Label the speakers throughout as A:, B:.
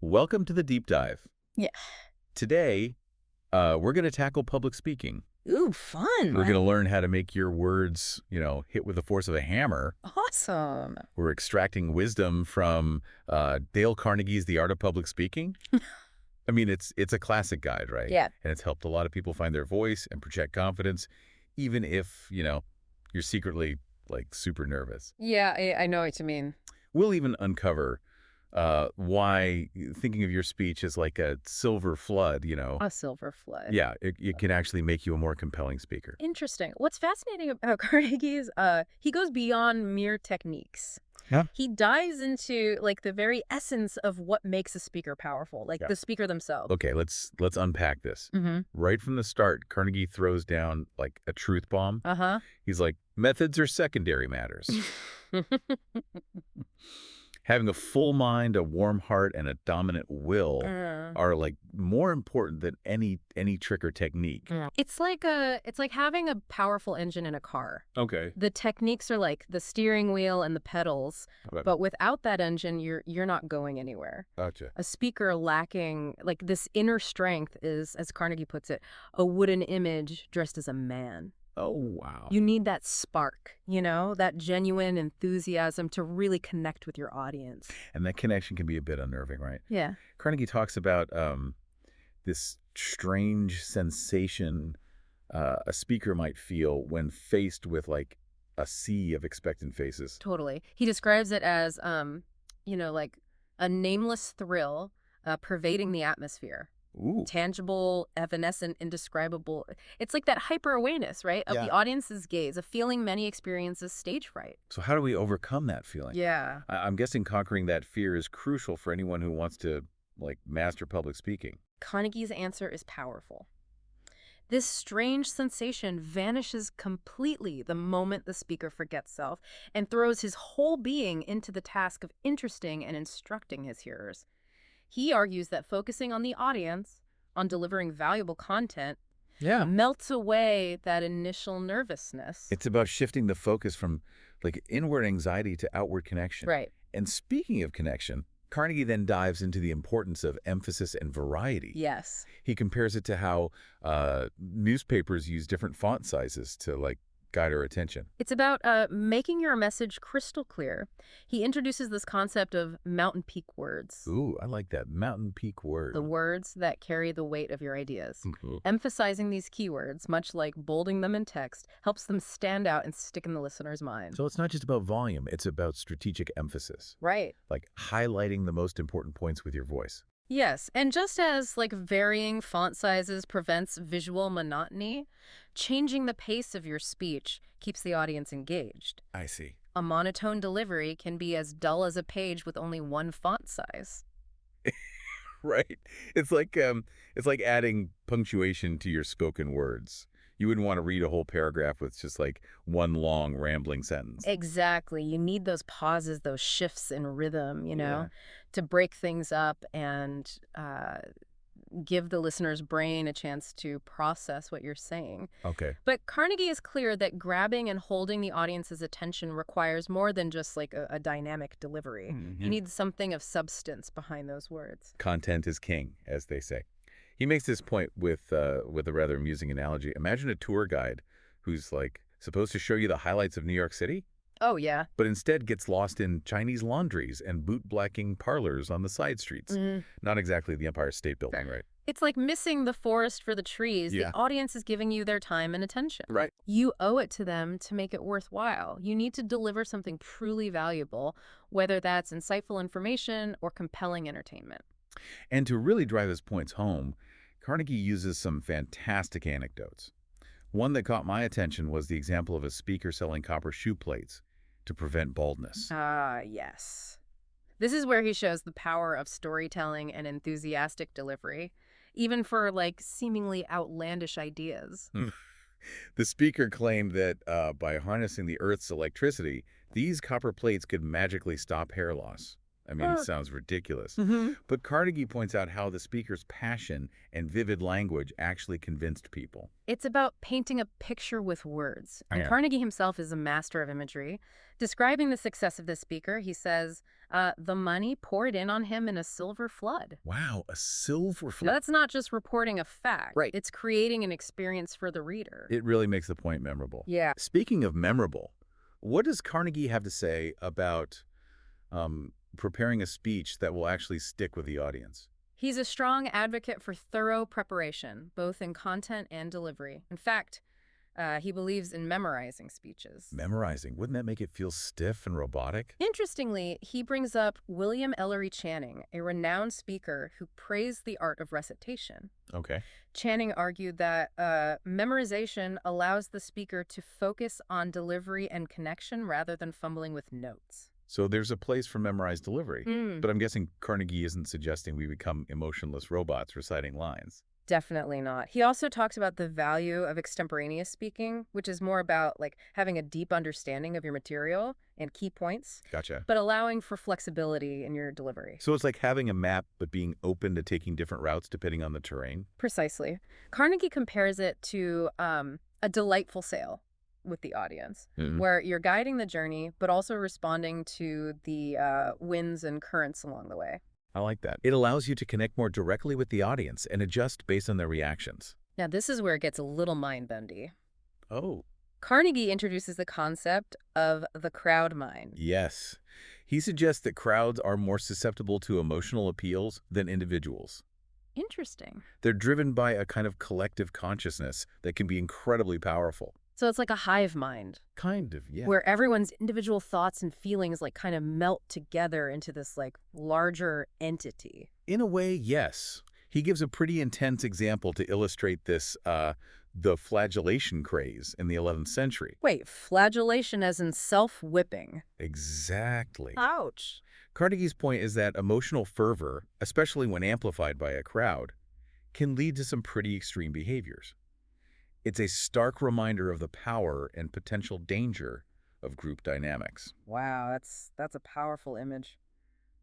A: Welcome to the deep dive.
B: Yeah.
A: Today, we're going to tackle public speaking.
B: Ooh, fun.
A: We're going to learn how to make your words, hit with the force of a hammer.
B: Awesome.
A: We're extracting wisdom from Dale Carnegie's The Art of Public Speaking. I mean, it's a classic guide, right?
B: Yeah.
A: And it's helped a lot of people find their voice and project confidence, even if, you're secretly, super nervous.
B: Yeah, I know what you mean.
A: We'll even uncover why thinking of your speech as like a silver flood,
B: A silver flood.
A: yeah, it can actually make you a more compelling speaker.
B: Interesting. What's fascinating about Carnegie is he goes beyond mere techniques.
A: Yeah.
B: He dives into the very essence of what makes a speaker powerful,
A: Yeah.
B: the speaker themselves.
A: Okay, let's unpack this.
B: Mm-hmm.
A: Right from the start, Carnegie throws down like a truth bomb.
B: Uh-huh.
A: He's like, methods are secondary matters. Having a full mind, a warm heart, and a dominant will are like more important than any trick or technique.
B: It's like having a powerful engine in a car.
A: Okay.
B: The techniques are like the steering wheel and the pedals, but without that engine, you're not going anywhere.
A: Gotcha.
B: A speaker lacking this inner strength is, as Carnegie puts it, a wooden image dressed as a man.
A: Oh, wow.
B: You need that spark, that genuine enthusiasm to really connect with your audience.
A: And that connection can be a bit unnerving, right?
B: Yeah.
A: Carnegie talks about this strange sensation a speaker might feel when faced with like a sea of expectant faces.
B: Totally. He describes it as, like a nameless thrill pervading the atmosphere.
A: Ooh.
B: Tangible, evanescent, indescribable. It's like that hyper-awareness, right, of the audience's gaze, a feeling many experience as stage fright.
A: So how do we overcome that feeling?
B: Yeah.
A: I'm guessing conquering that fear is crucial for anyone who wants to, master public speaking.
B: Carnegie's answer is powerful. This strange sensation vanishes completely the moment the speaker forgets self and throws his whole being into the task of interesting and instructing his hearers. He argues that focusing on the audience, on delivering valuable content, melts away that initial nervousness.
A: It's about shifting the focus from inward anxiety to outward connection.
B: Right.
A: And speaking of connection, Carnegie then dives into the importance of emphasis and variety.
B: Yes.
A: He compares it to how newspapers use different font sizes to guide our attention.
B: It's about making your message crystal clear. He introduces this concept of mountain peak words.
A: Ooh, I like that. Mountain peak word.
B: The words that carry the weight of your ideas.
A: Mm-hmm.
B: Emphasizing these keywords, much like bolding them in text, helps them stand out and stick in the listener's mind.
A: So it's not just about volume, it's about strategic emphasis.
B: Right.
A: Like highlighting the most important points with your voice.
B: Yes, and just as varying font sizes prevents visual monotony, changing the pace of your speech keeps the audience engaged.
A: I see.
B: A monotone delivery can be as dull as a page with only one font size.
A: Right. It's like adding punctuation to your spoken words. You wouldn't want to read a whole paragraph with just one long rambling sentence.
B: Exactly. You need those pauses, those shifts in rhythm, to break things up and give the listener's brain a chance to process what you're saying.
A: Okay.
B: But Carnegie is clear that grabbing and holding the audience's attention requires more than just a dynamic delivery.
A: Mm-hmm.
B: You need something of substance behind those words.
A: Content is king, as they say. He makes this point with a rather amusing analogy. Imagine a tour guide who's supposed to show you the highlights of New York City,
B: Oh, yeah.
A: but instead gets lost in Chinese laundries and boot-blacking parlors on the side streets. Not exactly the Empire State Building, right?
B: It's like missing the forest for the trees.
A: Yeah.
B: The audience is giving you their time and attention.
A: Right.
B: You owe it to them to make it worthwhile. You need to deliver something truly valuable, whether that's insightful information or compelling entertainment.
A: And to really drive his points home, Carnegie uses some fantastic anecdotes. One that caught my attention was the example of a speaker selling copper shoe plates to prevent baldness.
B: Ah, yes. This is where he shows the power of storytelling and enthusiastic delivery, even for seemingly outlandish ideas.
A: The speaker claimed that by harnessing the Earth's electricity, these copper plates could magically stop hair loss. I mean, it sounds ridiculous.
B: Mm-hmm.
A: But Carnegie points out how the speaker's passion and vivid language actually convinced people.
B: It's about painting a picture with words. And
A: Yeah.
B: Carnegie himself is a master of imagery. Describing the success of this speaker, he says, the money poured in on him in a silver flood.
A: Wow, a silver
B: Now,
A: flood.
B: that's not just reporting a fact.
A: Right.
B: It's creating an experience for the reader.
A: It really makes the point memorable.
B: Yeah.
A: Speaking of memorable, what does Carnegie have to say about preparing a speech that will actually stick with the audience?
B: He's a strong advocate for thorough preparation, both in content and delivery. In fact, he believes in memorizing speeches.
A: Memorizing, wouldn't that make it feel stiff and robotic?
B: Interestingly, he brings up William Ellery Channing, a renowned speaker who praised the art of recitation.
A: Okay.
B: Channing argued that memorization allows the speaker to focus on delivery and connection rather than fumbling with notes.
A: So there's a place for memorized delivery.
B: Mm.
A: But I'm guessing Carnegie isn't suggesting we become emotionless robots reciting lines.
B: Definitely not. He also talks about the value of extemporaneous speaking, which is more about like having a deep understanding of your material and key points,
A: Gotcha.
B: but allowing for flexibility in your delivery.
A: So it's like having a map, but being open to taking different routes depending on the terrain?
B: Precisely. Carnegie compares it to a delightful sail with the audience, where you're guiding the journey, but also responding to the winds and currents along the way.
A: I like that. It allows you to connect more directly with the audience and adjust based on their reactions.
B: Now, this is where it gets a little mind-bendy.
A: Oh,
B: Carnegie introduces the concept of the crowd mind.
A: yes. He suggests that crowds are more susceptible to emotional appeals than individuals.
B: Interesting.
A: They're driven by a kind of collective consciousness that can be incredibly powerful.
B: So it's like a hive mind,
A: Kind of, yeah.
B: where everyone's individual thoughts and feelings like kind of melt together into this like larger entity.
A: In a way, yes. He gives a pretty intense example to illustrate this, the flagellation craze in the 11th century.
B: Wait, flagellation as in self-whipping.
A: Exactly.
B: Ouch.
A: Carnegie's point is that emotional fervor, especially when amplified by a crowd, can lead to some pretty extreme behaviors. It's a stark reminder of the power and potential danger of group dynamics.
B: Wow, that's a powerful image.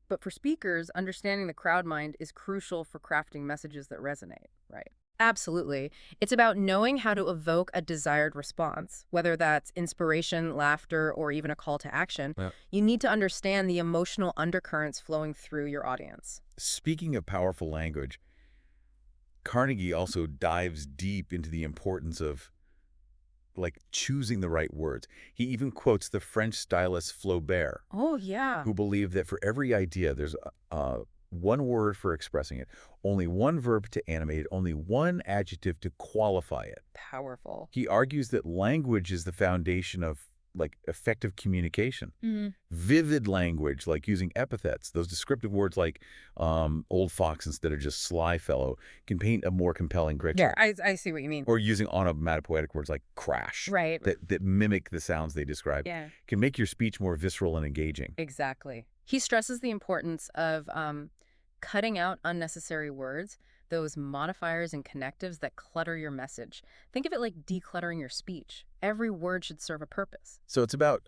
B: But for speakers, understanding the crowd mind is crucial for crafting messages that resonate, right? Absolutely. It's about knowing how to evoke a desired response, whether that's inspiration, laughter, or even a call to action.
A: Yeah.
B: You need to understand the emotional undercurrents flowing through your audience.
A: Speaking of powerful language, Carnegie also dives deep into the importance of choosing the right words. He even quotes the French stylist Flaubert,
B: Oh, yeah.
A: who believed that for every idea, there's one word for expressing it, only one verb to animate it, only one adjective to qualify it.
B: Powerful.
A: He argues that language is the foundation of effective communication. Vivid language, like using epithets, those descriptive words like old fox instead of just sly fellow, can paint a more compelling picture.
B: Yeah, I see what you mean.
A: Or using onomatopoetic words like crash,
B: Right.
A: that mimic the sounds they describe,
B: Yeah.
A: can make your speech more visceral and engaging.
B: Exactly. He stresses the importance of cutting out unnecessary words, those modifiers and connectives that clutter your message. Think of it like decluttering your speech. Every word should serve a purpose.
A: So it's about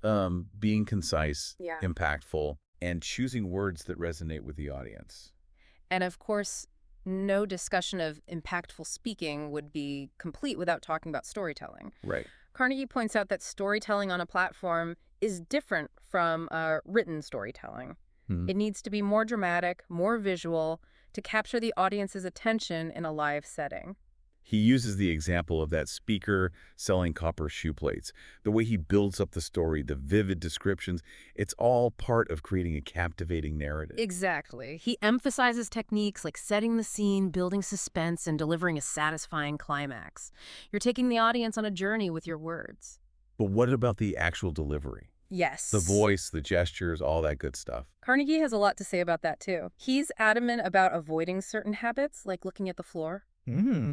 A: being concise,
B: Yeah.
A: impactful, and choosing words that resonate with the audience.
B: And of course, no discussion of impactful speaking would be complete without talking about storytelling.
A: Right.
B: Carnegie points out that storytelling on a platform is different from written storytelling. It needs to be more dramatic, more visual, to capture the audience's attention in a live setting.
A: He uses the example of that speaker selling copper shoe plates. The way he builds up the story, the vivid descriptions, it's all part of creating a captivating narrative.
B: Exactly. He emphasizes techniques like setting the scene, building suspense, and delivering a satisfying climax. You're taking the audience on a journey with your words.
A: But what about the actual delivery?
B: Yes.
A: The voice, the gestures, all that good stuff.
B: Carnegie has a lot to say about that, too. He's adamant about avoiding certain habits, like looking at the floor,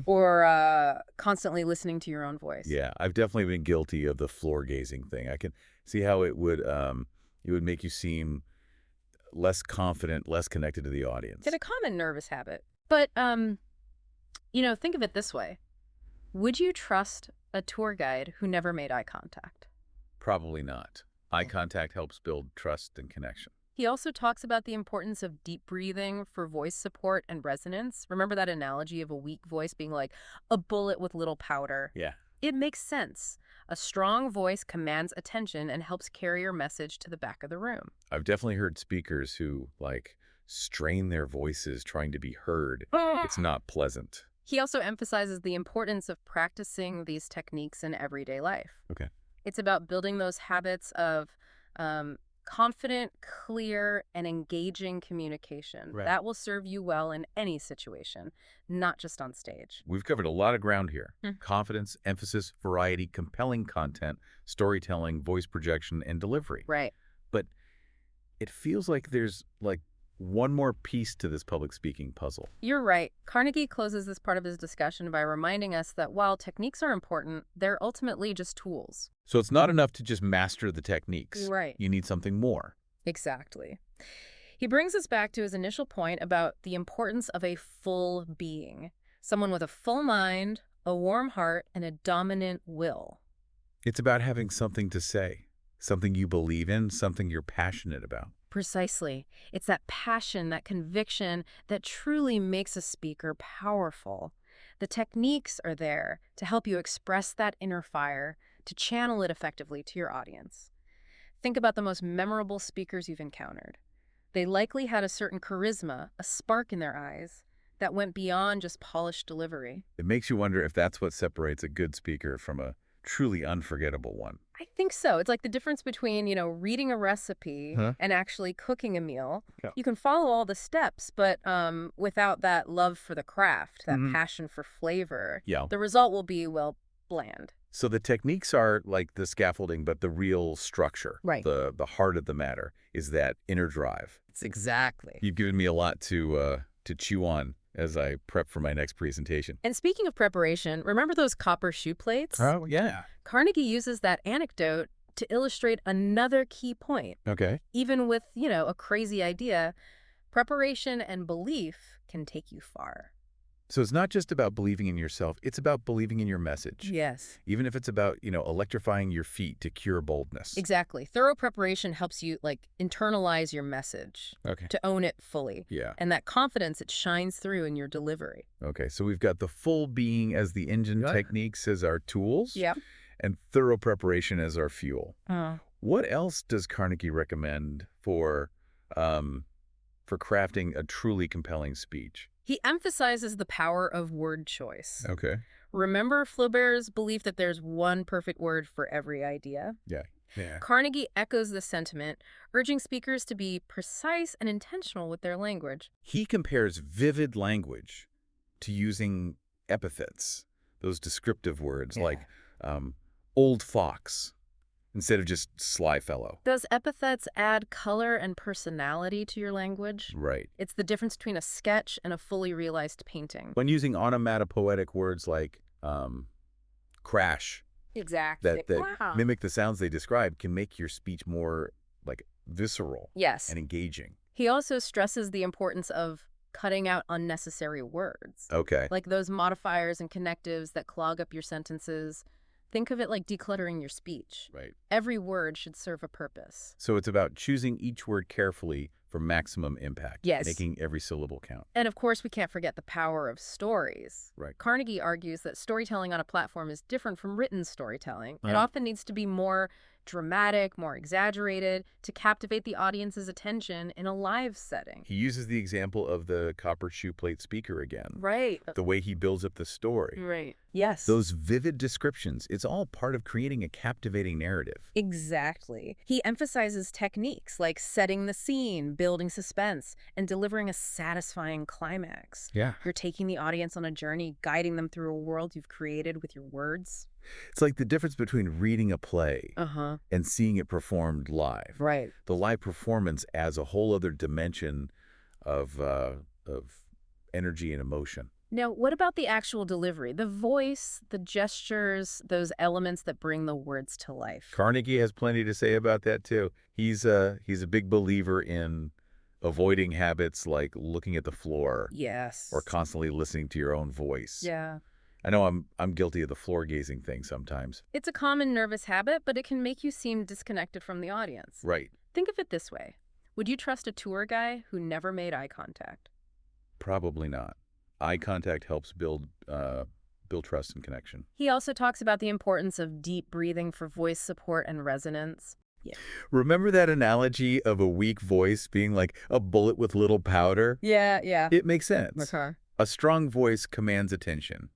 B: or constantly listening to your own voice.
A: Yeah, I've definitely been guilty of the floor gazing thing. I can see how it would make you seem less confident, less connected to the audience.
B: It's a common nervous habit. But, think of it this way. Would you trust a tour guide who never made eye contact?
A: Probably not. Eye contact helps build trust and connection.
B: He also talks about the importance of deep breathing for voice support and resonance. Remember that analogy of a weak voice being like a bullet with little powder?
A: Yeah.
B: It makes sense. A strong voice commands attention and helps carry your message to the back of the room.
A: I've definitely heard speakers who, like, strain their voices trying to be heard. It's not pleasant.
B: He also emphasizes the importance of practicing these techniques in everyday life.
A: Okay.
B: It's about building those habits of confident, clear, and engaging communication.
A: Right.
B: That will serve you well in any situation, not just on stage.
A: We've covered a lot of ground here.
B: Hmm.
A: Confidence, emphasis, variety, compelling content, storytelling, voice projection, and delivery.
B: Right.
A: But it feels like there's, like, one more piece to this public speaking puzzle.
B: You're right. Carnegie closes this part of his discussion by reminding us that while techniques are important, they're ultimately just tools.
A: So it's not enough to just master the techniques.
B: Right.
A: You need something more.
B: Exactly. He brings us back to his initial point about the importance of a full being, someone with a full mind, a warm heart, and a dominant will.
A: It's about having something to say, something you believe in, something you're passionate about.
B: Precisely. It's that passion, that conviction that truly makes a speaker powerful. The techniques are there to help you express that inner fire, to channel it effectively to your audience. Think about the most memorable speakers you've encountered. They likely had a certain charisma, a spark in their eyes, that went beyond just polished delivery.
A: It makes you wonder if that's what separates a good speaker from a truly unforgettable one.
B: I think so. It's like the difference between, reading a recipe
A: Huh?
B: and actually cooking a meal.
A: Yeah.
B: You can follow all the steps, but without that love for the craft, that
A: Mhm.
B: passion for flavor,
A: Yeah.
B: the result will be, well, bland.
A: So the techniques are like the scaffolding, but the real structure,
B: Right.
A: the heart of the matter, is that inner drive.
B: It's exactly.
A: You've given me a lot to chew on as I prep for my next presentation.
B: And speaking of preparation, remember those copper shoe plates?
A: Oh, yeah.
B: Carnegie uses that anecdote to illustrate another key point.
A: Okay.
B: Even with, a crazy idea, preparation and belief can take you far.
A: So it's not just about believing in yourself, it's about believing in your message.
B: Yes.
A: Even if it's about, electrifying your feet to cure boldness.
B: Exactly. Thorough preparation helps you, internalize your message,
A: Okay.
B: to own it fully.
A: Yeah.
B: And that confidence, it shines through in your delivery.
A: Okay. So we've got the full being as the engine,
B: Good.
A: techniques as our tools,
B: Yep.
A: and thorough preparation as our fuel. What else does Carnegie recommend for crafting a truly compelling speech?
B: He emphasizes the power of word choice.
A: Okay.
B: Remember Flaubert's belief that there's one perfect word for every idea?
A: Yeah.
B: Carnegie echoes this sentiment, urging speakers to be precise and intentional with their language.
A: He compares vivid language to using epithets, those descriptive words like old fox, instead of just sly fellow.
B: Those epithets add color and personality to your language.
A: Right.
B: It's the difference between a sketch and a fully realized painting.
A: When using onomatopoetic words like crash,
B: Exactly.
A: that mimic the sounds they describe, can make your speech more, like, visceral
B: Yes.
A: and engaging.
B: He also stresses the importance of cutting out unnecessary words.
A: Okay.
B: Like those modifiers and connectives that clog up your sentences. Think of it like decluttering your speech.
A: Right.
B: Every word should serve a purpose.
A: So it's about choosing each word carefully for maximum impact.
B: Yes.
A: Making every syllable count.
B: And of course, we can't forget the power of stories.
A: Right.
B: Carnegie argues that storytelling on a platform is different from written storytelling. It
A: Uh-huh.
B: often needs to be more dramatic, more exaggerated, to captivate the audience's attention in a live setting.
A: He uses the example of the copper shoe plate speaker again.
B: Right.
A: The way he builds up the story.
B: Right. Yes.
A: Those vivid descriptions, it's all part of creating a captivating narrative.
B: Exactly. He emphasizes techniques like setting the scene, building suspense, and delivering a satisfying climax.
A: Yeah.
B: You're taking the audience on a journey, guiding them through a world you've created with your words.
A: It's like the difference between reading a play
B: Uh-huh.
A: and seeing it performed live.
B: Right.
A: The live performance adds a whole other dimension of energy and emotion.
B: Now, what about the actual delivery? The voice, the gestures, those elements that bring the words to life.
A: Carnegie has plenty to say about that too. He's a big believer in avoiding habits like looking at the floor
B: Yes.
A: or constantly listening to your own voice.
B: Yeah.
A: I know I'm guilty of the floor gazing thing sometimes.
B: It's a common nervous habit, but it can make you seem disconnected from the audience.
A: Right.
B: Think of it this way. Would you trust a tour guy who never made eye contact?
A: Probably not. Eye contact helps build trust and connection.
B: He also talks about the importance of deep breathing for voice support and resonance. Yeah.
A: Remember that analogy of a weak voice being like a bullet with little powder?
B: Yeah.
A: It makes sense.
B: Okay.
A: A strong voice commands attention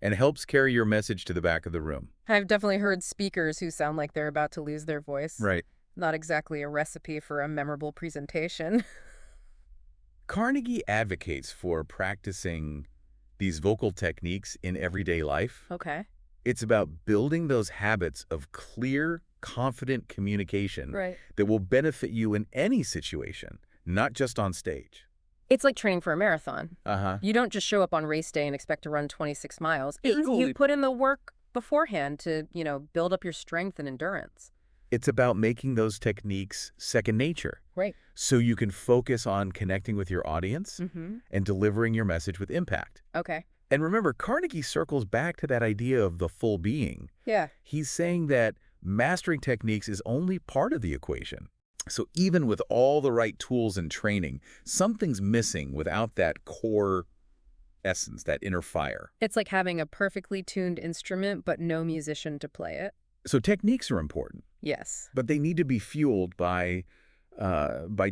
A: and helps carry your message to the back of the room.
B: I've definitely heard speakers who sound like they're about to lose their voice.
A: Right.
B: Not exactly a recipe for a memorable presentation.
A: Carnegie advocates for practicing these vocal techniques in everyday life.
B: Okay.
A: It's about building those habits of clear, confident communication
B: Right.
A: that will benefit you in any situation, not just on stage.
B: It's like training for a marathon.
A: Uh-huh.
B: You don't just show up on race day and expect to run 26 miles.
A: Totally.
B: You put in the work beforehand to, build up your strength and endurance.
A: It's about making those techniques second nature.
B: Right.
A: So you can focus on connecting with your audience and delivering your message with impact.
B: Okay.
A: And remember, Carnegie circles back to that idea of the full being.
B: Yeah.
A: He's saying that mastering techniques is only part of the equation. So even with all the right tools and training, something's missing without that core essence, that inner fire.
B: It's like having a perfectly tuned instrument but no musician to play it.
A: So techniques are important,
B: Yes.
A: but they need to be fueled by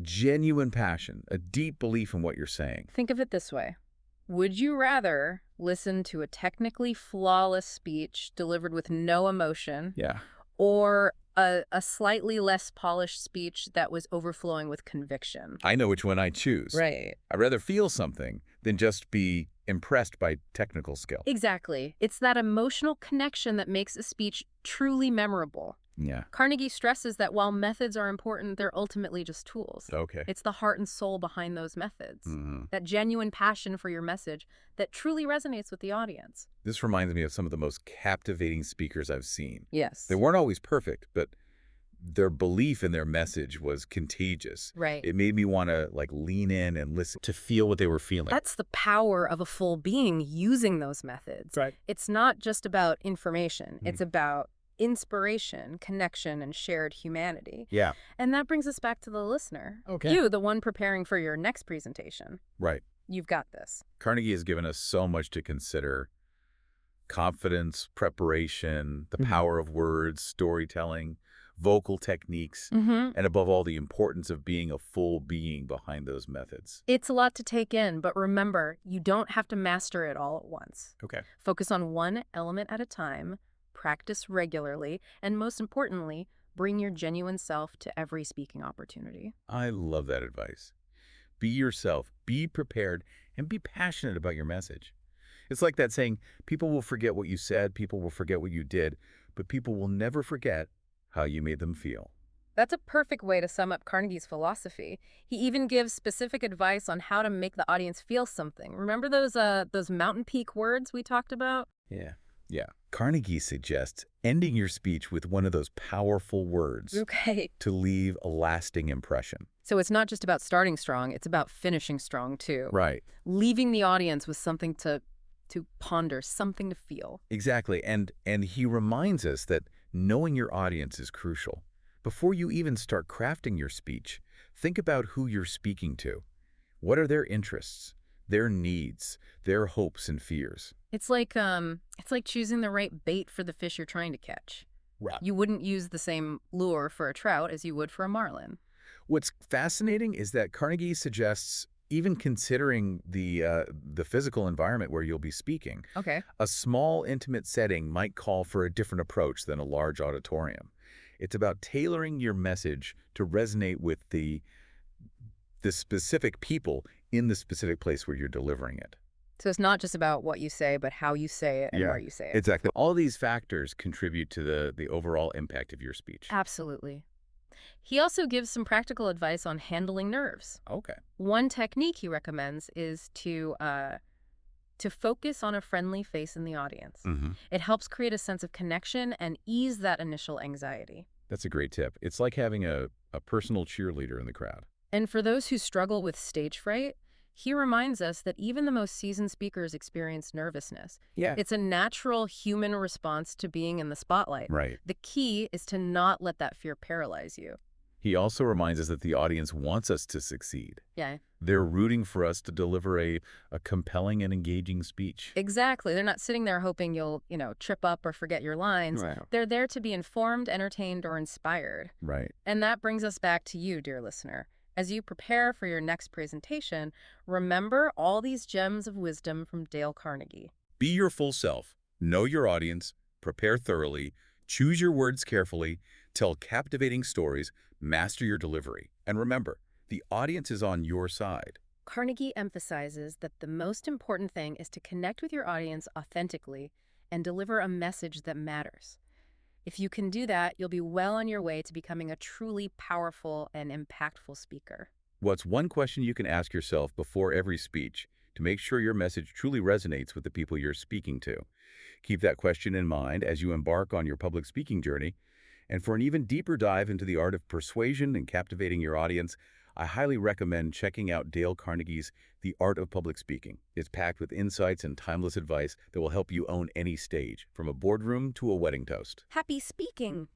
A: genuine passion, a deep belief in what you're saying.
B: Think of it this way. Would you rather listen to a technically flawless speech delivered with no emotion
A: Yeah.
B: or a slightly less polished speech that was overflowing with conviction?
A: I know which one I choose.
B: Right.
A: I'd rather feel something than just be impressed by technical skill.
B: Exactly. It's that emotional connection that makes a speech truly memorable.
A: Yeah.
B: Carnegie stresses that while methods are important, they're ultimately just tools.
A: Okay.
B: It's the heart and soul behind those methods.
A: Mm-hmm.
B: That genuine passion for your message that truly resonates with the audience.
A: This reminds me of some of the most captivating speakers I've seen.
B: Yes.
A: They weren't always perfect, but their belief in their message was contagious.
B: Right.
A: It made me want to lean in and listen to feel what they were feeling.
B: That's the power of a full being using those methods.
A: Right.
B: It's not just about information. It's about inspiration, connection, and shared humanity.
A: Yeah.
B: And that brings us back to the listener.
A: Okay.
B: You, the one preparing for your next presentation.
A: Right.
B: You've got this.
A: Carnegie has given us so much to consider. Confidence, preparation, the power of words, storytelling, vocal techniques, and above all, the importance of being a full being behind those methods.
B: It's a lot to take in, but remember, you don't have to master it all at once.
A: Okay.
B: Focus on one element at a time, practice regularly, and most importantly, bring your genuine self to every speaking opportunity.
A: I love that advice. Be yourself, be prepared, and be passionate about your message. It's like that saying, people will forget what you said, people will forget what you did, but people will never forget how you made them feel.
B: That's a perfect way to sum up Carnegie's philosophy. He even gives specific advice on how to make the audience feel something. Remember those mountain peak words we talked about?
A: Yeah. Carnegie suggests ending your speech with one of those powerful words
B: Okay.
A: to leave a lasting impression.
B: So it's not just about starting strong, it's about finishing strong too.
A: Right.
B: Leaving the audience with something to ponder, something to feel.
A: Exactly. And he reminds us that knowing your audience is crucial. Before you even start crafting your speech, think about who you're speaking to. What are their interests, their needs, their hopes and fears?
B: It's like choosing the right bait for the fish you're trying to catch.
A: Right.
B: You wouldn't use the same lure for a trout as you would for a marlin.
A: What's fascinating is that Carnegie suggests even considering the physical environment where you'll be speaking.
B: Okay.
A: A small, intimate setting might call for a different approach than a large auditorium. It's about tailoring your message to resonate with the specific people in the specific place where you're delivering it.
B: So it's not just about what you say, but how you say it and where you say it.
A: Exactly. All these factors contribute to the overall impact of your speech.
B: Absolutely. He also gives some practical advice on handling nerves.
A: Okay.
B: One technique he recommends is to focus on a friendly face in the audience. It helps create a sense of connection and ease that initial anxiety.
A: That's a great tip. It's like having a personal cheerleader in the crowd.
B: And for those who struggle with stage fright, he reminds us that even the most seasoned speakers experience nervousness.
A: Yeah.
B: It's a natural human response to being in the spotlight.
A: Right.
B: The key is to not let that fear paralyze you.
A: He also reminds us that the audience wants us to succeed.
B: Yeah.
A: They're rooting for us to deliver a compelling and engaging speech.
B: Exactly. They're not sitting there hoping you'll, trip up or forget your lines.
C: Right.
B: They're there to be informed, entertained, or inspired.
A: Right.
B: And that brings us back to you, dear listener. As you prepare for your next presentation, remember all these gems of wisdom from Dale Carnegie.
A: Be your full self. Know your audience. Prepare thoroughly. Choose your words carefully. Tell captivating stories. Master your delivery. And remember, the audience is on your side.
B: Carnegie emphasizes that the most important thing is to connect with your audience authentically and deliver a message that matters. If you can do that, you'll be well on your way to becoming a truly powerful and impactful speaker.
A: What's one question you can ask yourself before every speech to make sure your message truly resonates with the people you're speaking to? Keep that question in mind as you embark on your public speaking journey. And for an even deeper dive into the art of persuasion and captivating your audience, I highly recommend checking out Dale Carnegie's The Art of Public Speaking. It's packed with insights and timeless advice that will help you own any stage, from a boardroom to a wedding toast.
B: Happy speaking!